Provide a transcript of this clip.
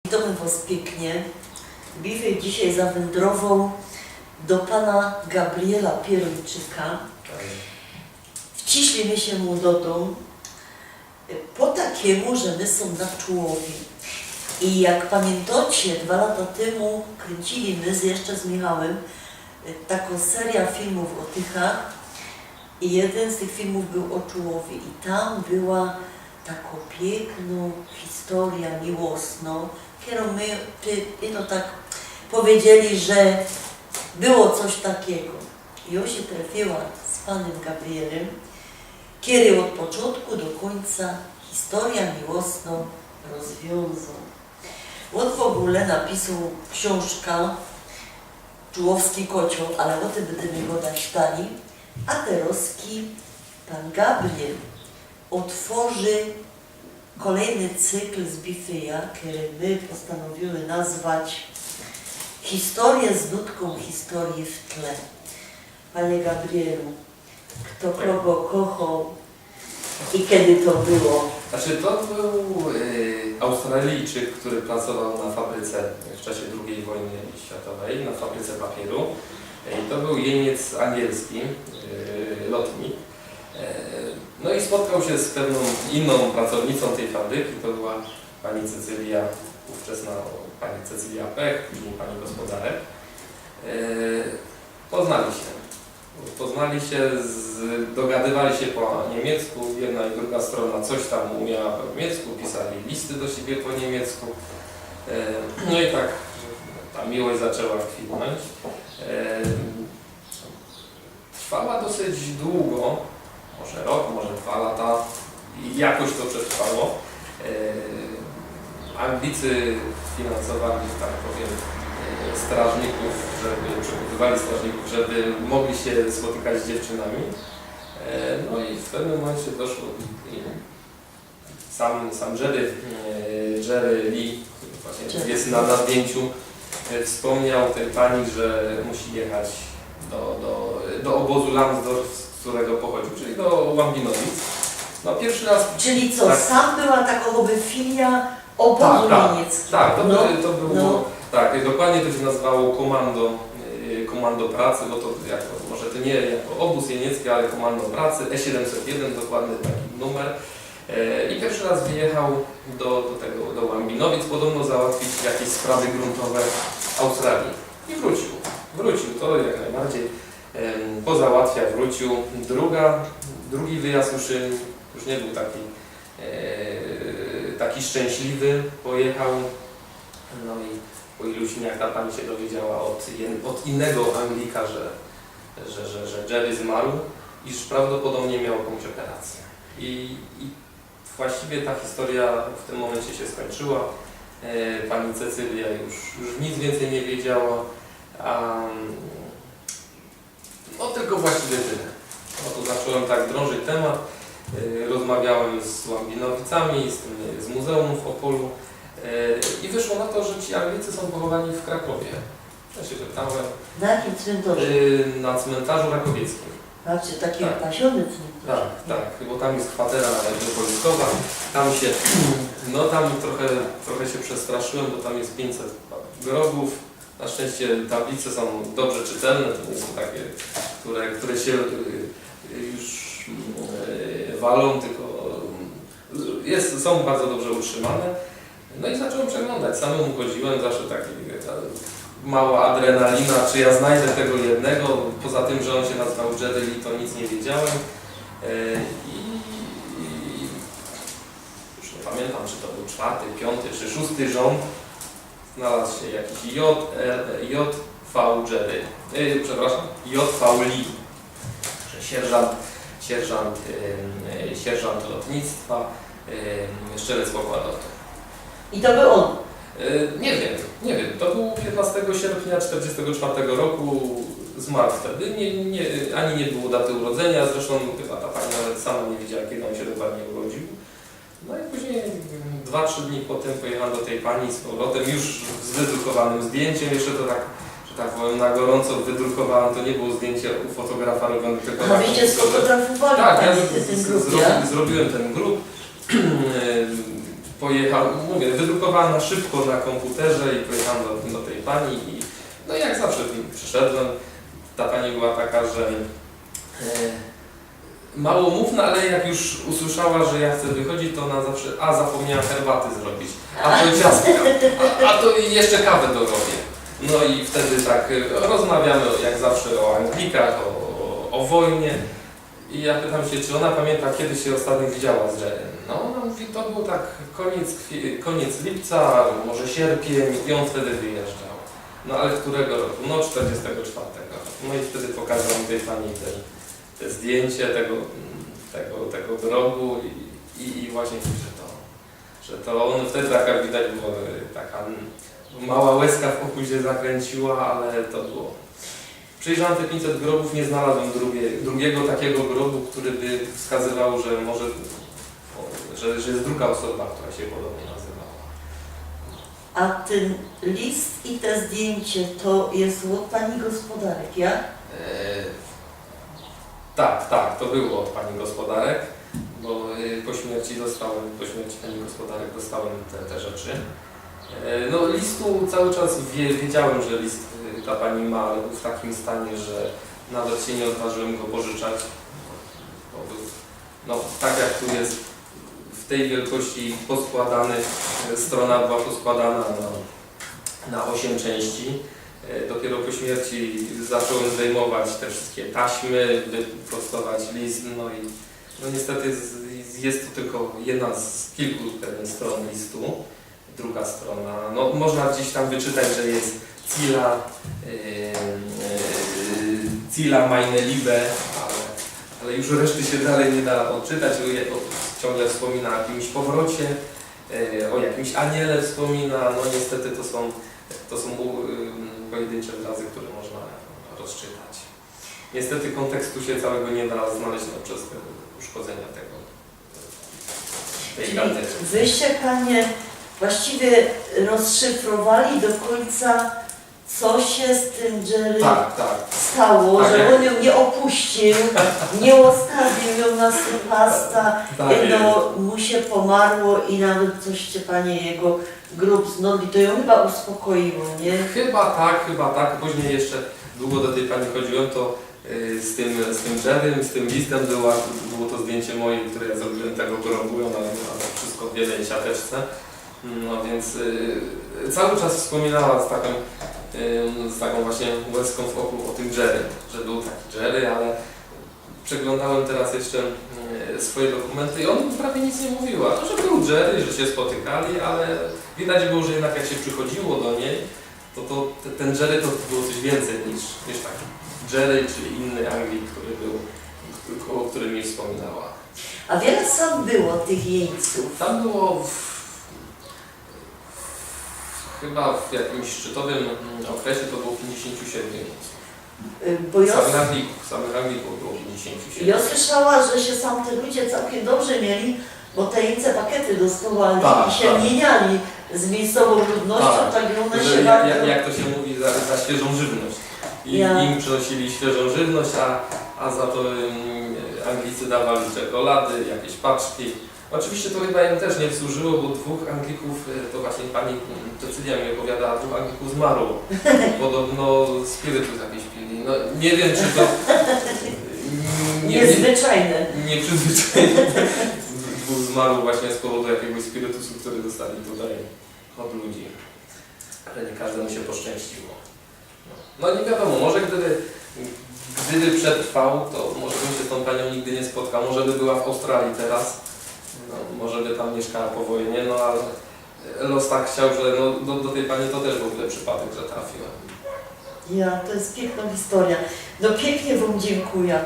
Witamy Was pięknie. Biffy dzisiaj zawędrował do pana Gabriela Pierończyka. Wciślimy się mu do domu po takiemu, że my są na Czułowie. I jak pamiętacie, 2 lata temu kręcili my jeszcze z Michałem taką serię filmów o Tychach i jeden z tych filmów był o Czułowie i tam była taką piękną historia miłosną, którą my tak powiedzieli, że było coś takiego. I on się trafiła z panem Gabrielem, kiedy od początku do końca historia miłosną rozwiązał. On w ogóle napisał książkę Czułowski Kocioł, ale o tym będziemy go czytali. A teroski pan Gabriel otworzy kolejny cykl z Biffeya, który my postanowiły nazwać Historię z nutką historii w tle. Panie Gabrielu, kto kogo kochał i kiedy to było? Znaczy to był Australijczyk, który pracował na fabryce w czasie II wojny światowej, na fabryce papieru. I to był jeniec angielski, lotnik. No i spotkał się z pewną inną pracownicą tej fabryki, to była pani Cecylia, ówczesna pani Cecylia Pech, później pani gospodarek. Poznali się, dogadywali się po niemiecku, jedna i druga strona coś tam umiała po niemiecku, pisali listy do siebie po niemiecku. No i tak ta miłość zaczęła kwitnąć. Trwała dosyć długo, może rok, może 2 lata i jakoś to przetrwało. Anglicy finansowali, tak powiem, strażników, przekupywali strażników, żeby mogli się spotykać z dziewczynami. No i w pewnym momencie doszło, sam Jerry Lee, właśnie jest na zdjęciu, wspomniał tej pani, że musi jechać do obozu Lambsdorff, z którego pochodził, czyli do Łambinowic. No pierwszy raz... Czyli co, tak, sam była takowa filia obozu niemieckiego? Tak, to było... Tak, dokładnie to się nazywało komando pracy, bo to może to nie jako obóz jeniecki, ale komando pracy, E701, dokładny taki numer. I pierwszy raz wyjechał do Łambinowic, podobno załatwić jakieś sprawy gruntowe w Australii. I wrócił, to jak najbardziej pozałatwia, wrócił. Drugi wyjazd już nie był taki szczęśliwy, pojechał. No i po iluś dniach ta pani się dowiedziała od innego Anglika, że Jerry zmarł, iż prawdopodobnie miał jakąś operację. I właściwie ta historia w tym momencie się skończyła. Pani Cecylia już nic więcej nie wiedziała. No tylko właściwie tyle. No to zacząłem tak drążyć temat. Rozmawiałem z Łambinowicami, z Muzeum w Opolu. I wyszło na to, że ci Anglicy są pochowani w Krakowie. Ja się pytałem. Na jakim cmentarzu? Na cmentarzu rakowieckim. Znaczy taki pasiony cmentarz. Tak, bo tam jest kwatera wojskowa. Tam trochę się przestraszyłem, bo tam jest 500 grobów. Na szczęście tablice są dobrze czytelne, to nie są takie, które się już walą, tylko są bardzo dobrze utrzymane. No i zacząłem przeglądać. Samemu chodziłem, zawsze taki mała adrenalina, czy ja znajdę tego jednego. Poza tym, że on się nazywał Jerry Lee, to nic nie wiedziałem. Już nie pamiętam, czy to był 4., 5. czy 6. rząd. Znalazł się jakiś J.V. Jerry. J.V. Lee. Sierżant lotnictwa, strzelec pokładowy. I to był on? Nie wiem. To był 15 sierpnia 1944 roku, zmarł wtedy. Ani nie było daty urodzenia, zresztą chyba ta pani nawet sama nie wiedziała, kiedy on się dokładnie urodził. No i później 2-3 dni potem pojechałem do tej pani z powrotem, już z wydrukowanym zdjęciem, jeszcze to tak, że tak powiem, na gorąco wydrukowałem, to nie było zdjęcie u fotografa robione, tylko... A wiecie, sfotografowali tak, ja ten grób, zrobiłem ten grób. pojechałem, mówię, wydrukowałem na szybko na komputerze i pojechałem do tej pani i no i jak zawsze przyszedłem. Ta pani była taka, że mało mówna, ale jak już usłyszała, że ja chcę wychodzić, to ona zawsze, zapomniałam herbaty zrobić, a to ciastka, a to jeszcze kawę dorobię. No i wtedy tak rozmawiamy jak zawsze o Anglikach, o wojnie. I ja pytam się, czy ona pamięta, kiedy się ostatnio widziała z Jerem. No ona mówi, to był tak koniec lipca, może sierpień i on wtedy wyjeżdżał. No ale którego roku? No 44. No i wtedy pokazałam tej pani te zdjęcie tego grobu i właśnie że to on wtedy taka widać było taka mała łezka w oku się zakręciła, ale to było. Przejrzałem te 500 grobów, nie znalazłem drugiego takiego grobu, który by wskazywał, że może, że jest druga osoba, która się podobnie nazywała. A ten list i te zdjęcie to jest od pani gospodarek, ja? Tak, to było od pani gospodarek, bo po śmierci pani gospodarek dostałem te rzeczy. No listu cały czas wiedziałem, że list ta pani ma, ale był w takim stanie, że nawet się nie odważyłem go pożyczać. Bo był, no tak jak tu jest w tej wielkości poskładany, strona była poskładana na 8 części. Dopiero po śmierci zacząłem zdejmować te wszystkie taśmy, wyprostować list, no i no niestety jest to tylko jedna z kilku stron listu. Druga strona, no można gdzieś tam wyczytać, że jest Zilla meine Liebe, ale już reszty się dalej nie da odczytać. Ciągle wspomina o jakimś powrocie, o jakimś aniele wspomina, no niestety to są pojedyncze wyrazy, które można rozczytać. Niestety kontekstu się całego nie da znaleźć przez uszkodzenia tej karty. Wyście panie właściwie rozszyfrowali do końca, co się z tym Jerry stało, tak, że on ją nie opuścił, nie ostawił ją na supasta, no mu się pomarło i nawet coście panie jego grób znodli, to ją chyba uspokoiło, nie? Chyba tak. Później jeszcze długo do tej pani chodziłem, to z tym Jerrym, z tym listem było to zdjęcie moje, które ja zrobiłem tego grobu, ona wszystko w jednej siateczce. No więc cały czas wspominała z taką właśnie łezką w oku o tym Jerry, że był taki Jerry, ale przeglądałem teraz jeszcze swoje dokumenty i on prawie nic nie mówiła. No, że był Jerry, że się spotykali, ale widać było, że jednak jak się przychodziło do niej, to ten Jerry to było coś więcej niż taki Jerry, czyli inny Anglik, o którym mi wspominała. A wiele sam było tych jeńców? Tam było chyba w jakimś szczytowym okresie to było 57 jeńców. Samych Anglików było 57. Ja słyszała, że się sam te ludzie całkiem dobrze mieli, bo te jeńce pakiety dostawali i się mieniali z miejscową ludnością, tak one się bardzo... Jak to się mówi, za świeżą żywność. I im przynosili świeżą żywność, a za to Anglicy dawali czekolady, jakieś paczki. Oczywiście to chyba im też nie służyło, bo dwóch Anglików, to właśnie pani Cecylia mi opowiadała, dwóch Anglików zmarło. Podobno spirytus jakiś pili. No nie wiem, czy to... Niezwyczajne. Nieprzyzwyczajne. Dwóch zmarło właśnie z powodu jakiegoś spirytusu, który dostali tutaj od ludzi. Ale nie każdemu się poszczęściło. No nie wiadomo, może gdyby przetrwał, to może bym się z tą panią nigdy nie spotkał. Może by była w Australii teraz. No, może by tam mieszkała po wojnie, no ale los tak chciał, że no, do tej pani to też w ogóle przypadek, że trafiłem. Ja, to jest piękna historia. No pięknie wam dziękuję.